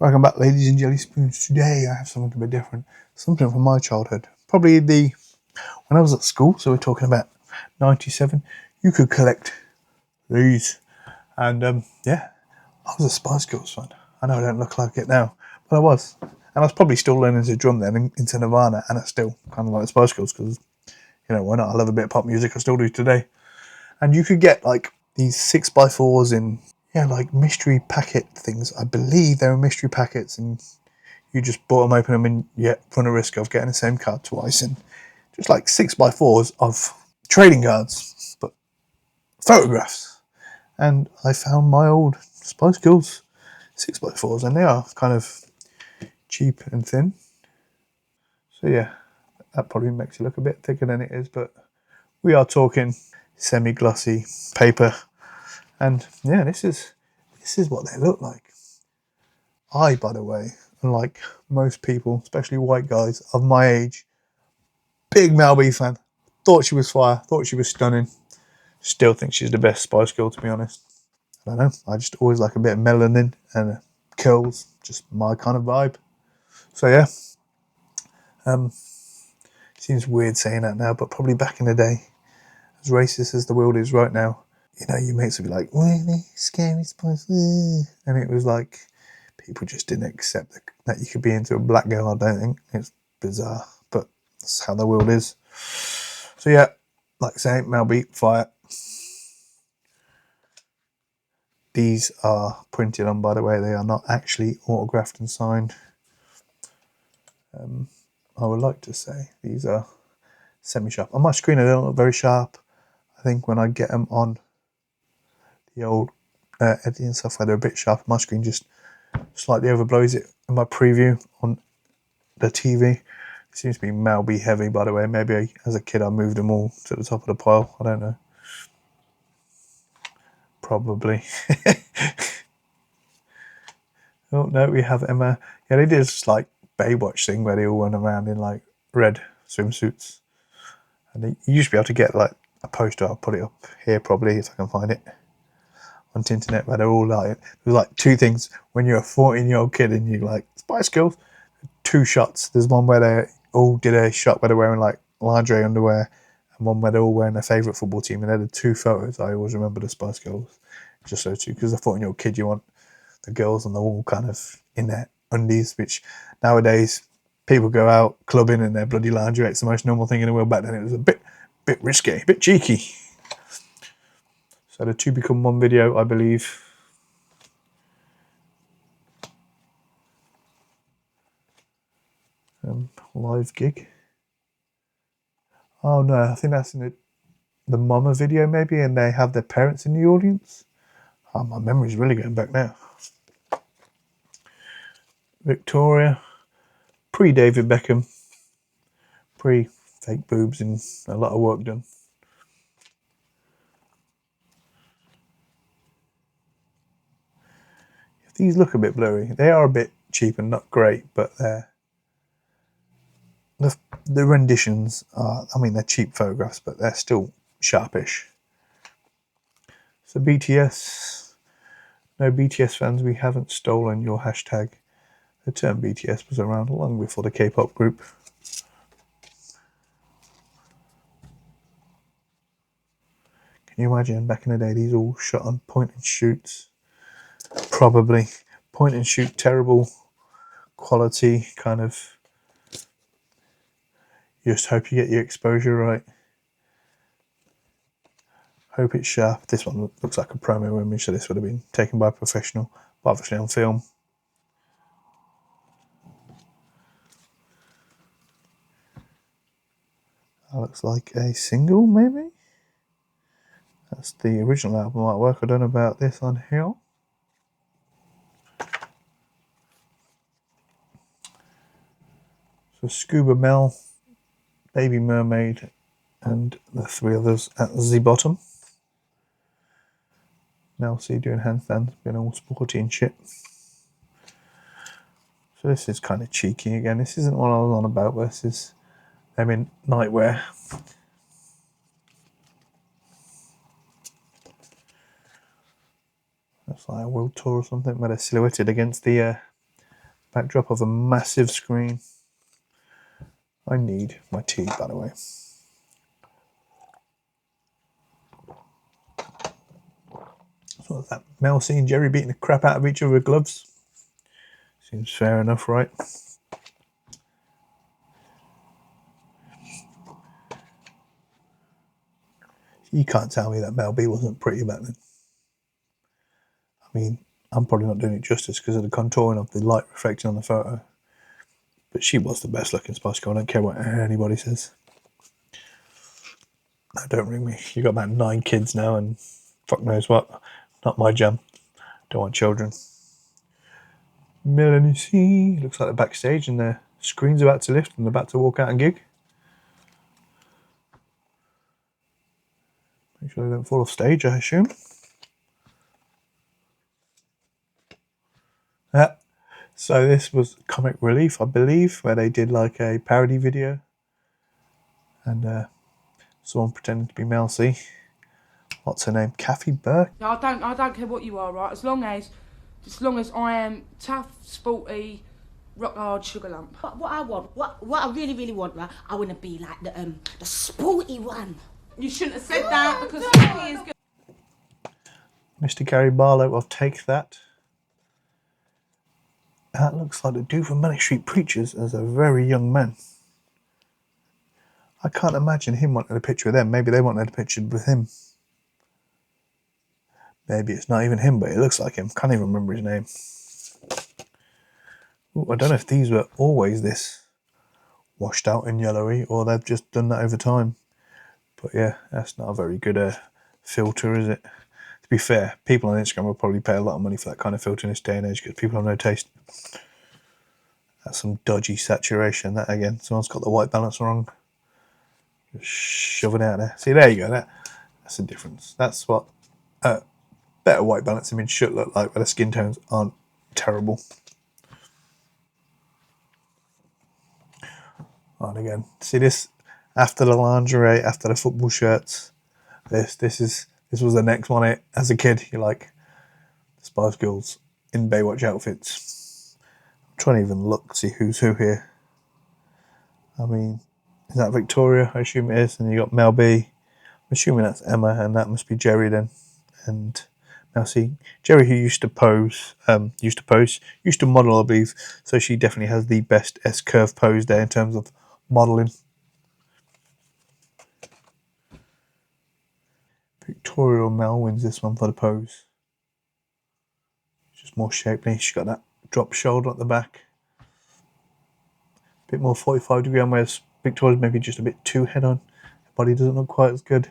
Welcome back, ladies and jelly spoons. Today I have something a bit different. Something from my childhood. Probably when I was at school, so we're talking about 97, you could collect these. And yeah, I was a Spice Girls fan. I know I don't look like it now, but I was. And I was probably still learning to drum then into Nirvana, and I still kind of like the Spice Girls because, why not? I love a bit of pop music, I still do today. And you could get like these 6x4s in, like mystery packet things. I believe they were mystery packets, and you just bought them, open them, and yet run a risk of getting the same card twice. And just like 6x4s of trading cards, but photographs. And I found my old Spice Girls 6x4s, and they are kind of cheap and thin. So yeah, that probably makes it look a bit thicker than it is, but we are talking semi-glossy paper. And yeah, this is what they look like. I, by the way, unlike most people, especially white guys of my age, big Mel B fan. Thought she was fire. Thought she was stunning. Still think she's the best Spice Girl, to be honest. I don't know. I just always like a bit of melanin and curls. Just my kind of vibe. So yeah. Seems weird saying that now, but probably back in the day, as racist as the world is right now, your mates would be like, really scary Spice, and it was like people just didn't accept that you could be into a black girl. I don't think it's bizarre, but that's how the world is. So yeah, like I say, Mel B, fire. These are printed on, by the way. They are not actually autographed and signed. I would like to say these are semi-sharp. On my screen, they don't look very sharp. I think when I get them on the old editing software, they're a bit sharp. My screen just slightly overblows it in my preview on the TV. It seems to be Mel B heavy, by the way. Maybe as a kid I moved them all to the top of the pile. I don't know. Probably. Oh no, we have Emma. Yeah, they did this like Baywatch thing where they all went around in like red swimsuits. And you used to be able to get like a poster. I'll put it up here probably if I can find it on the internet, where they're all like, there's like two things when you're a 14-year-old kid and you like Spice Girls. Two shots. There's one where they all did a shot where they're wearing like lingerie underwear, and one where they're all wearing their favourite football team. And they're the two photos I always remember the Spice Girls. Just so too, because as a 14-year-old kid, you want the girls and they're all kind of in their undies, which nowadays people go out clubbing in their bloody lingerie. It's the most normal thing in the world. Back then it was a bit risky, a bit cheeky. So the two become one video, I believe. Live gig. Oh no, I think that's in the Mama video maybe, and they have their parents in the audience. Oh, my memory's really going back now. Victoria, pre-David Beckham, pre-fake boobs and a lot of work done. These look a bit blurry. They are a bit cheap and not great, but the renditions are, they're cheap photographs, but they're still sharpish. So BTS, no BTS fans, we haven't stolen your hashtag. The term BTS was around long before the K-pop group. Can you imagine back in the day, these all shot on point and shoots? Probably point and shoot, terrible quality, kind of. You just hope you get your exposure right. Hope it's sharp. This one looks like a promo image, so this would have been taken by a professional, but obviously on film. That looks like a single, maybe? That's the original album artwork. I don't know about this on here. So Scuba Mel, Baby Mermaid, and the three others at the bottom. Mel C doing handstands, being all sporty and shit. So this is kind of cheeky again. This isn't what I was on about. This is them in nightwear. That's like a world tour or something where they're silhouetted against the Backdrop of a massive screen. I need my tea, by the way. So what's that? Mel C and Jerry beating the crap out of each other with gloves. Seems fair enough, right? You can't tell me that Mel B wasn't pretty back then. I mean, I'm probably not doing it justice because of the contouring of the light reflecting on the photo. But she was the best looking Spice Girl. I don't care what anybody says. No, don't ring me. You got about 9 kids now and fuck knows what. Not my jam. Don't want children. Melanie C. Looks like they're backstage and their screen's about to lift and they're about to walk out and gig. Make sure they don't fall off stage, I assume. So this was Comic Relief, I believe, where they did like a parody video. And someone pretending to be Mel C. What's her name? Kathy Burke? No, I don't care what you are, right? As long as I am tough, sporty, rock hard sugar lump. What I want, what I really want, right? I want to be like the sporty one. You shouldn't have said that because sporty is good. Mr. Gary Barlow of Take That. That looks like the dude from Manic Street Preachers as a very young man. I can't imagine him wanting a picture with them. Maybe they wanted a picture with him. Maybe it's not even him, but it looks like him. Can't even remember his name. Ooh, I don't know if these were always this washed out and yellowy or they've just done that over time. But yeah, that's not a very good filter, is it? To be fair, people on Instagram will probably pay a lot of money for that kind of filter in this day and age because people have no taste. That's some dodgy saturation. That again, someone's got the white balance wrong. Just shove it out there. See, there you go. That's the difference. That's what better white balance image should look like, where the skin tones aren't terrible. And again, see this after the lingerie, after the football shirts. This was the next one. As a kid, you're like Spice Girls in Baywatch outfits. I'm trying to even look, see who's who here. I mean, is that Victoria? I assume it is. And you got Mel B. I'm assuming that's Emma, and that must be Jerry then. And now see, Jerry, who used to model, I believe. So she definitely has the best S-curve pose there in terms of modelling. Victoria or Mel wins this one for the pose. Just more shapely. She's got that drop shoulder at the back. A bit more 45-degree on, whereas Victoria's maybe just a bit too head-on. Her body doesn't look quite as good.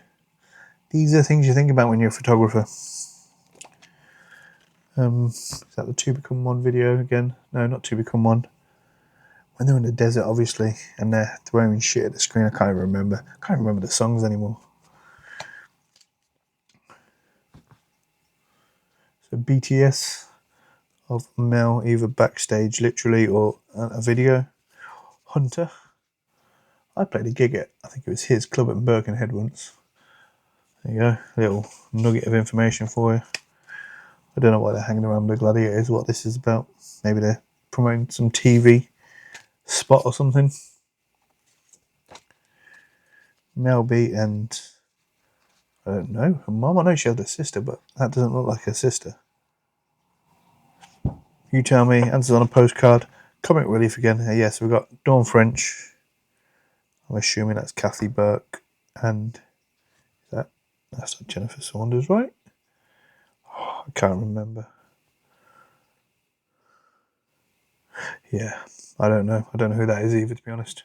These are things you think about when you're a photographer. Is that the 2 Become 1 video again? No, not 2 Become 1. When they're in the desert, obviously, and they're throwing shit at the screen, I can't even remember. I can't remember the songs anymore. So BTS of Mel, either backstage, literally, or a video. Hunter. I played a gig at, I think it was his club at Birkenhead once. There you go, a little nugget of information for you. I don't know why they're hanging around with gladiators, what this is about. Maybe they're promoting some TV spot or something. Mel B and, I don't know, her mum. I know she had a sister, but that doesn't look like her sister. You tell me, answers on a postcard. Comic Relief again. Yes, we've got Dawn French. I'm assuming that's Kathy Burke. And that's not Jennifer Saunders, right? Oh, I can't remember. Yeah, I don't know. I don't know who that is either, to be honest.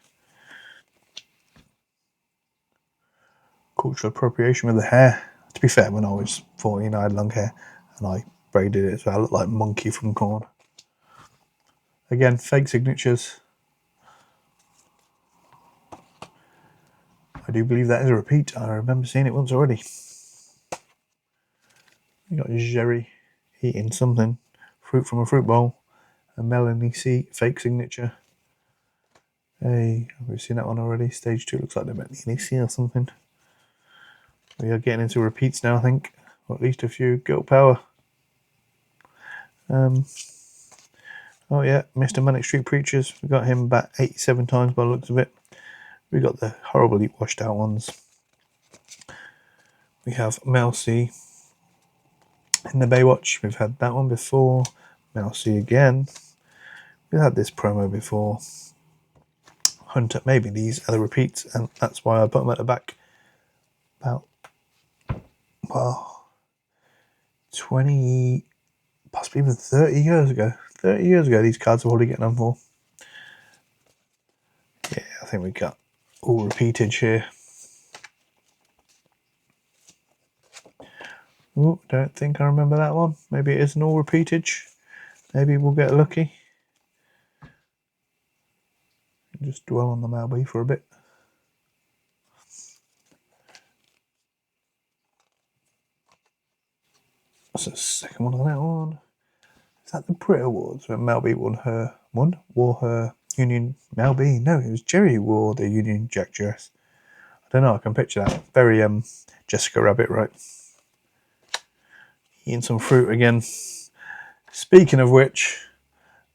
Cultural appropriation with the hair. To be fair, when I was 14, I had long hair and I braided it, so I looked like Monkey from Corn. Again, fake signatures. I do believe that is a repeat. I remember seeing it once already. You got Jerry eating something. Fruit from a fruit bowl. A Melanie C fake signature. Hey, we've seen that one already. Stage 2 looks like they're Melanie C or something. We are getting into repeats now, I think. Or at least a few. Girl power. Oh yeah, Mr. Manic Street Preachers. We got him about 87 times by the looks of it. We got the horribly washed out ones. We have Mel C in the Baywatch. We've had that one before. Mel C again. We've had this promo before. Hunter, maybe these are the repeats, and that's why I put them at the back. About, well, 20, possibly even 30 years ago. 30 years ago, these cards were already getting on for. Yeah, I think we got all repeatage here. Oh, don't think I remember that one. Maybe it isn't all repeatage. Maybe we'll get lucky. Just dwell on the Malby for a bit. That's the second one on that one. Is that the Brit Awards when Mel B wore her Union Mel B? No, it was Jerry who wore the Union Jack dress. I don't know, I can picture that. Very Jessica Rabbit, right? Eating some fruit again. Speaking of which,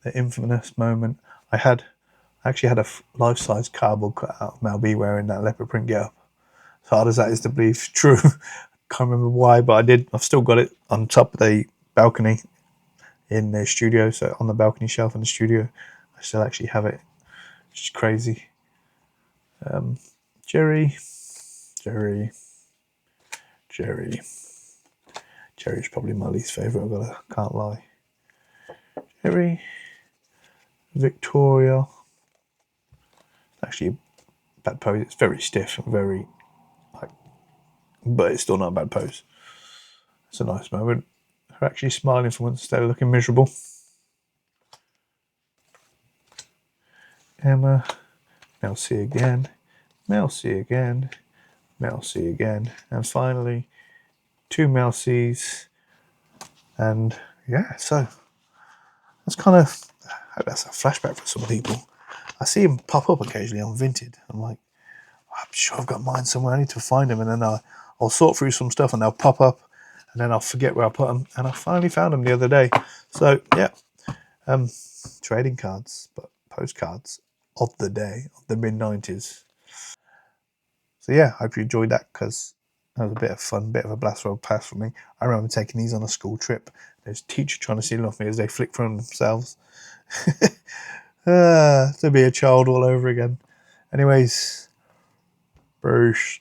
the infamous moment I actually had a life-size cardboard cut out of Mel B wearing that leopard print getup. As hard as that is to believe true. Can't remember why, but I did. I've still got it on top of the balcony in the studio, so on the balcony shelf in the studio, I still actually have it, which is crazy. Jerry's probably my least favourite, can't lie. Jerry, Victoria, actually a bad pose, it's very stiff and very, but it's still not a bad pose. It's a nice moment. Her actually smiling for once instead of looking miserable. Emma, Mel C again, Mel C again, Mel C again, and finally 2 Mel C's. And yeah, so that's kind of, I hope that's a flashback for some people. I see him pop up occasionally on Vinted. I'm like, I'm sure I've got mine somewhere. I need to find them, and then I'll sort through some stuff and they'll pop up, and then I'll forget where I put them. And I finally found them the other day. So yeah, trading cards, but postcards of the day, of the mid-90s. So yeah, I hope you enjoyed that, because that was a bit of fun, bit of a blast road pass for me. I remember taking these on a school trip. There's a teacher trying to steal them off me as they flick from themselves. To be a child all over again. Anyways, Bruce.